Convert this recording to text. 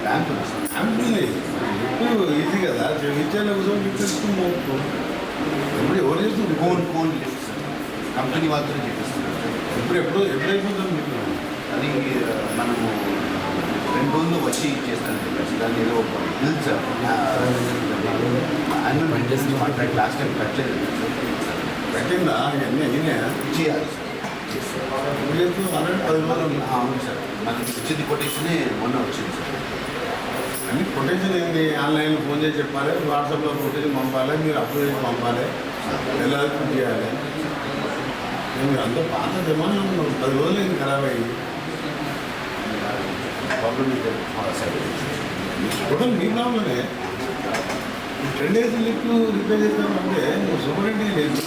Ramp ఉంది ఇప్పుడు easy కదా విద్యాలయ కూర్చొని చెప్పేసుకుని ఎప్పుడు ఎవరు చేస్తుంది ఫోన్ లిఫ్ట్ సార్ కంపెనీ మాత్రం చెప్పిస్తున్నారు సార్. ఎప్పుడైపోతుంది మీకు అది మనము 2 రోజుల్లో వచ్చి చేస్తాను చెప్పేసి దాన్ని ఏదో bill sir annual maintenance contract last time కట్టలేదు పెట్టిందా ఇవన్నీ అయినాయా చేయాలి సార్ ఎప్పుడు చేస్తుంది ఆల్రెడీ 10 రోజులు ఉంది. అవును సార్ మనకి వచ్చింది కొటేషనే మొన్న వచ్చింది సార్. అన్ని కొటేషన్ ఏంటి ఆన్లైన్లో ఫోన్ చేసి చెప్పాలి వాట్సాప్లో కొటేషన్ పంపాలి మీరు అప్లోడ్ చేసి పంపాలి ఎలా చేయాలి మీరు అంత పాత జమానా 10 రోజులు ఇది ఖరాబ్ అయ్యింది ప్రాబ్లం సార్ టోటల్ మీ ప్రాబ్లమే 10 days లిఫ్ట్ రిపేర్ చేస్తామంటే నువ్వు సూపరింటెండెంట్